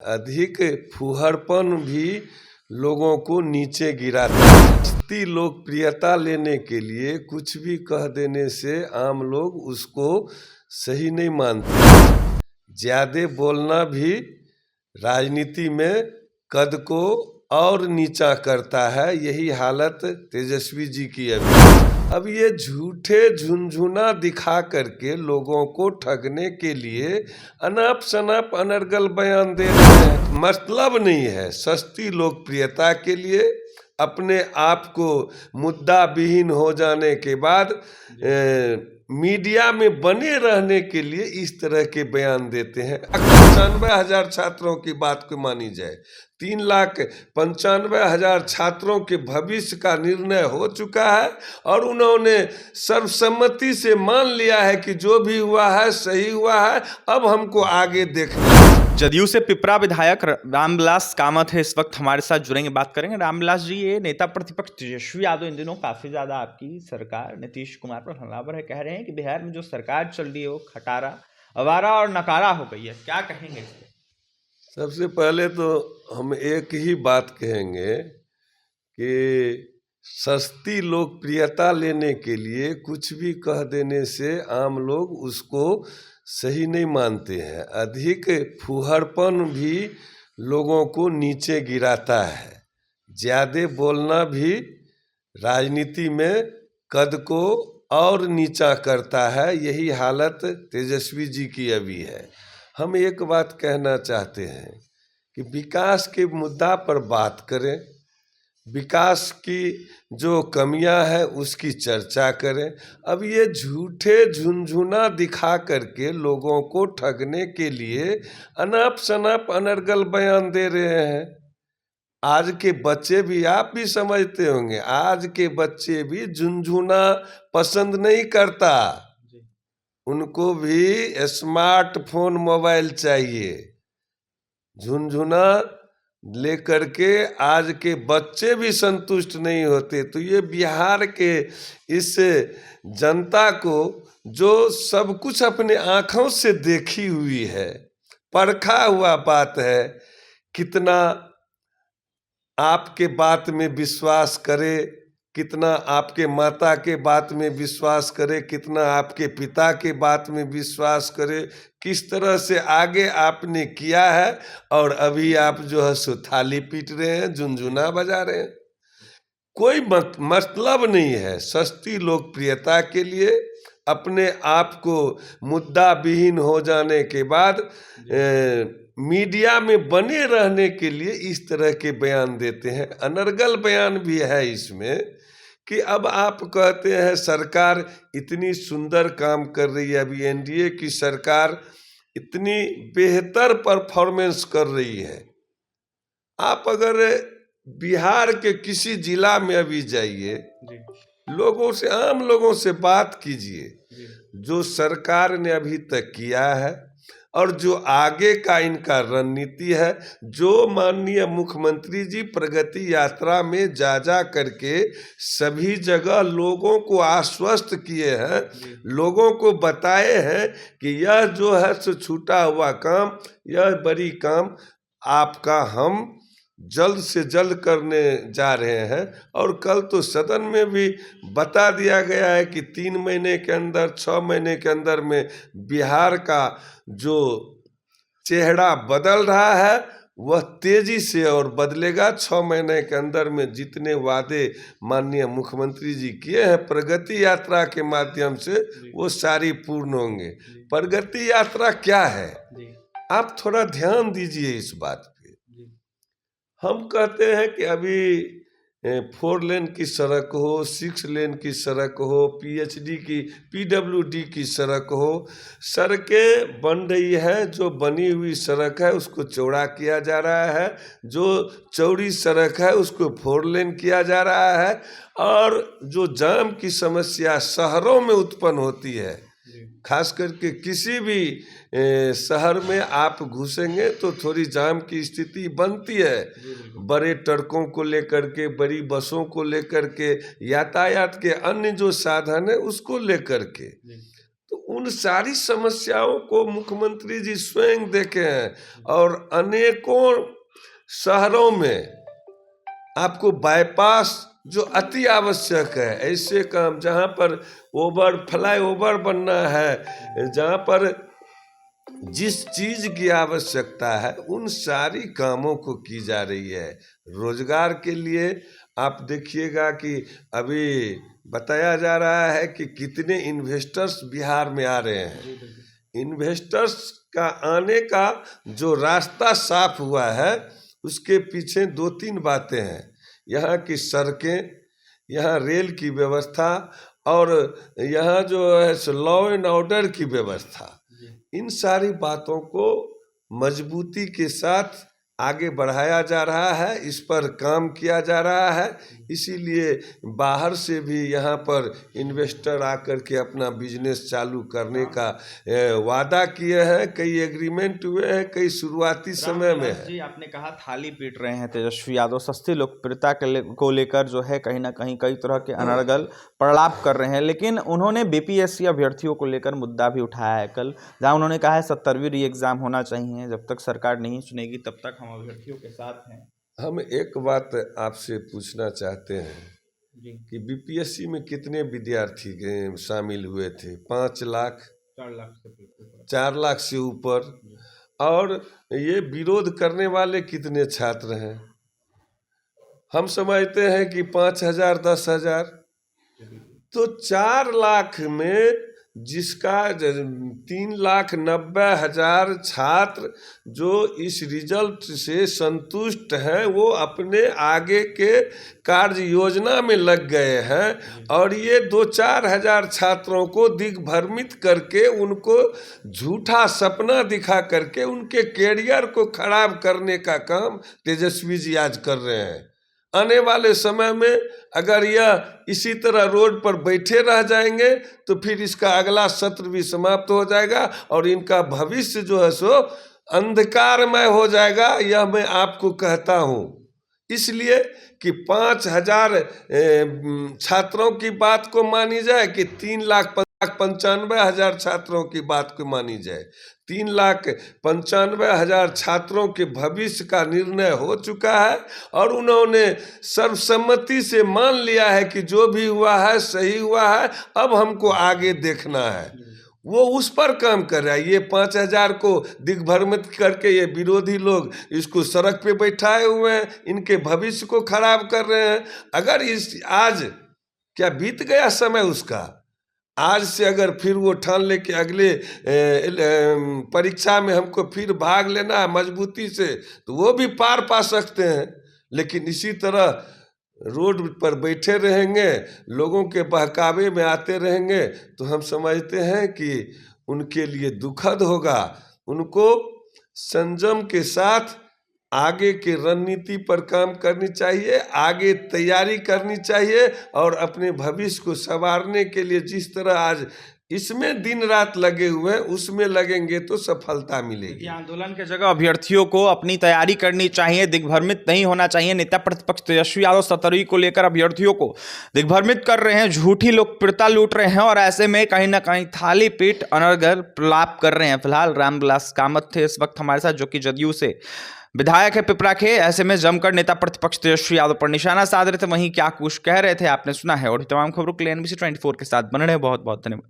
अधिक फूहड़पन भी लोगों को नीचे गिराता है। सस्ती लोकप्रियता लेने के लिए कुछ भी कह देने से आम लोग उसको सही नहीं मानते। ज़्यादा बोलना भी राजनीति में कद को और नीचा करता है। यही हालत तेजस्वी जी की अब ये झूठे झुनझुना दिखा करके लोगों को ठगने के लिए अनाप शनाप अनर्गल बयान दे रहे हैं। मतलब नहीं है। सस्ती लोकप्रियता के लिए अपने आप को मुद्दा विहीन हो जाने के बाद मीडिया में बने रहने के लिए इस तरह के बयान देते हैं। 95,000 छात्रों की बात को मानी जाए, 3,95,000 छात्रों के भविष्य का निर्णय हो चुका है और उन्होंने सर्वसम्मति से मान लिया है कि जो भी हुआ है सही हुआ है। अब हमको आगे देखना है। जदयू से पिपरा विधायक रामविलास कामत है इस वक्त हमारे साथ जुड़ेंगे, बात करेंगे। रामविलास जी, ये नेता प्रतिपक्ष तेजस्वी यादव इन दिनों काफी ज्यादा आपकी सरकार नीतीश कुमार पर हमलावर है। कह रहे हैं कि बिहार में जो सरकार चल रही है वो खटारा, अवारा और नकारा हो गई है। क्या कहेंगे इस पे? सबसे पहले तो हम एक ही बात कहेंगे कि सस्ती लोकप्रियता लेने के लिए कुछ भी कह देने से आम लोग उसको सही नहीं मानते हैं। अधिक फूहड़पन भी लोगों को नीचे गिराता है। ज़्यादा बोलना भी राजनीति में कद को और नीचा करता है। यही हालत तेजस्वी जी की अभी है। हम एक बात कहना चाहते हैं कि विकास के मुद्दा पर बात करें, विकास की जो कमियां हैं उसकी चर्चा करें। अब ये झूठे झुनझुना दिखा करके लोगों को ठगने के लिए अनाप शनाप अनर्गल बयान दे रहे हैं। आज के बच्चे भी, आप भी समझते होंगे, आज के बच्चे भी झुनझुना पसंद नहीं करता। उनको भी स्मार्टफोन मोबाइल चाहिए। झुनझुना लेकर के आज के बच्चे भी संतुष्ट नहीं होते। तो ये बिहार के इस जनता को जो सब कुछ अपने आँखों से देखी हुई है, परखा हुआ बात है, कितना आपके बात में विश्वास करे, कितना आपके माता के बात में विश्वास करे, कितना आपके पिता के बात में विश्वास करे, किस तरह से आगे आपने किया है और अभी आप जो है सो थाली पीट रहे हैं, झुनझुना बजा रहे हैं। कोई मतलब नहीं है। सस्ती लोकप्रियता के लिए अपने आप को मुद्दा विहीन हो जाने के बाद मीडिया में बने रहने के लिए इस तरह के बयान देते हैं। अनर्गल बयान भी है इसमें कि अब आप कहते हैं सरकार इतनी सुंदर काम कर रही है, अभी एनडीए की सरकार इतनी बेहतर परफॉर्मेंस कर रही है। आप अगर बिहार के किसी जिला में अभी जाइए, लोगों से, आम लोगों से बात कीजिए, जो सरकार ने अभी तक किया है और जो आगे का इनका रणनीति है, जो माननीय मुख्यमंत्री जी प्रगति यात्रा में जा करके सभी जगह लोगों को आश्वस्त किए हैं, लोगों को बताए हैं कि यह जो है सो छूटा हुआ काम, यह बड़ी काम आपका हम जल्द से जल्द करने जा रहे हैं। और कल तो सदन में भी बता दिया गया है कि 3 महीने के अंदर, 6 महीने के अंदर में बिहार का जो चेहरा बदल रहा है वह तेजी से और बदलेगा। 6 महीने के अंदर में जितने वादे माननीय मुख्यमंत्री जी किए हैं प्रगति यात्रा के माध्यम से, वो सारी पूर्ण होंगे। प्रगति यात्रा क्या है, आप थोड़ा ध्यान दीजिए इस बात पे। हम कहते हैं कि अभी 4 लेन की सड़क हो, 6 लेन की सड़क हो, पीडब्ल्यूडी की सड़क हो, सड़कें बन रही है। जो बनी हुई सड़क है उसको चौड़ा किया जा रहा है, जो चौड़ी सड़क है उसको 4 लेन किया जा रहा है। और जो जाम की समस्या शहरों में उत्पन्न होती है, खास करके किसी भी शहर में आप घुसेंगे तो थोड़ी जाम की स्थिति बनती है। बड़े ट्रकों को लेकर के, बड़ी बसों को लेकर के, यातायात के अन्य जो साधन है उसको लेकर के, तो उन सारी समस्याओं को मुख्यमंत्री जी स्वयं देखे हैं। और अनेकों शहरों में आपको बाईपास जो अति आवश्यक है, ऐसे काम जहाँ पर फ्लाईओवर बनना है, जहाँ पर जिस चीज की आवश्यकता है, उन सारी कामों को की जा रही है। रोजगार के लिए आप देखिएगा कि अभी बताया जा रहा है कि कितने इन्वेस्टर्स बिहार में आ रहे हैं। इन्वेस्टर्स का आने का जो रास्ता साफ हुआ है, उसके पीछे 2-3 बातें हैं। यहाँ की सड़कें, यहाँ रेल की व्यवस्था और यहाँ जो है लॉ एंड ऑर्डर की व्यवस्था, इन सारी बातों को मजबूती के साथ आगे बढ़ाया जा रहा है, इस पर काम किया जा रहा है। इसीलिए बाहर से भी यहाँ पर इन्वेस्टर आकर के अपना बिजनेस चालू करने का वादा किए हैं। कई एग्रीमेंट हुए हैं, कई शुरुआती समय में है। जी, आपने कहा थाली पीट रहे हैं तेजस्वी यादव, सस्ती लोकप्रियता को लेकर जो है कहीं ना कहीं कई तरह के अनर्गल प्रलाप कर रहे हैं, लेकिन उन्होंने बीपीएससी अभ्यर्थियों को लेकर मुद्दा भी उठाया है कल, जहाँ उन्होंने कहा है 70वीं री एग्जाम होना चाहिए, जब तक सरकार नहीं सुनेगी तब तक हम अभ्यर्थियों के साथ हैं। हम एक बात आपसे पूछना चाहते हैं जी। कि बीपीएससी में कितने विद्यार्थी शामिल हुए थे? 5 लाख, 4 लाख से ऊपर। और ये विरोध करने वाले कितने छात्र हैं? हम समझते हैं कि 5,000, 10,000। तो 4 लाख में जिसका 3,90,000 छात्र जो इस रिजल्ट से संतुष्ट हैं, वो अपने आगे के कार्य योजना में लग गए हैं। और ये 2-4 हजार छात्रों को दिग्भ्रमित करके, उनको झूठा सपना दिखा करके उनके कैरियर को खराब करने का काम तेजस्वी जी आज कर रहे हैं। आने वाले समय में अगर यह इसी तरह रोड पर बैठे रह जाएंगे तो फिर इसका अगला सत्र भी समाप्त हो जाएगा और इनका भविष्य जो है सो अंधकारमय हो जाएगा। यह मैं आपको कहता हूँ। इसलिए कि 5,000 छात्रों की बात को मानी जाए कि 3,95,000 छात्रों की बात को मानी जाए। 3,95,000 छात्रों के भविष्य का निर्णय हो चुका है और उन्होंने सर्वसम्मति से मान लिया है कि जो भी हुआ है सही हुआ है, अब हमको आगे देखना है। वो उस पर काम कर रहा है। ये 5,000 को दिग्भ्रमित करके ये विरोधी लोग इसको सड़क पे बैठाए हुए हैं, इनके भविष्य को खराब कर रहे हैं। अगर आज क्या बीत गया समय उसका, आज से अगर फिर वो ठान ले कि अगले परीक्षा में हमको फिर भाग लेना है मजबूती से, तो वो भी पार पा सकते हैं। लेकिन इसी तरह रोड पर बैठे रहेंगे, लोगों के बहकावे में आते रहेंगे, तो हम समझते हैं कि उनके लिए दुखद होगा। उनको संयम के साथ आगे की रणनीति पर काम करनी चाहिए, आगे तैयारी करनी चाहिए और अपने भविष्य को संवारने के लिए जिस तरह आज इसमें दिन रात लगे हुए हैं, उसमें लगेंगे तो सफलता मिलेगी। आंदोलन के जगह अभ्यर्थियों को अपनी तैयारी करनी चाहिए, दिग्भ्रमित नहीं होना चाहिए। नेता प्रतिपक्ष तेजस्वी यादव 70वीं को लेकर अभ्यर्थियों को दिग्भ्रमित कर रहे हैं, झूठी लोकप्रियता लूट रहे हैं और ऐसे में कहीं ना कहीं थाली पीट अनर्गल प्रलाप कर रहे हैं। फिलहाल रामविलास कामत थे इस वक्त हमारे साथ, जो कि जदयू से विधायक है पिपराखे। ऐसे में जमकर नेता प्रतिपक्ष तेजस्वी यादव पर निशाना साध रहे थे, वहीं क्या कुछ कह रहे थे आपने सुना है। और तमाम खबरों के लिए NBC 24 के साथ बने रहे। बहुत बहुत धन्यवाद।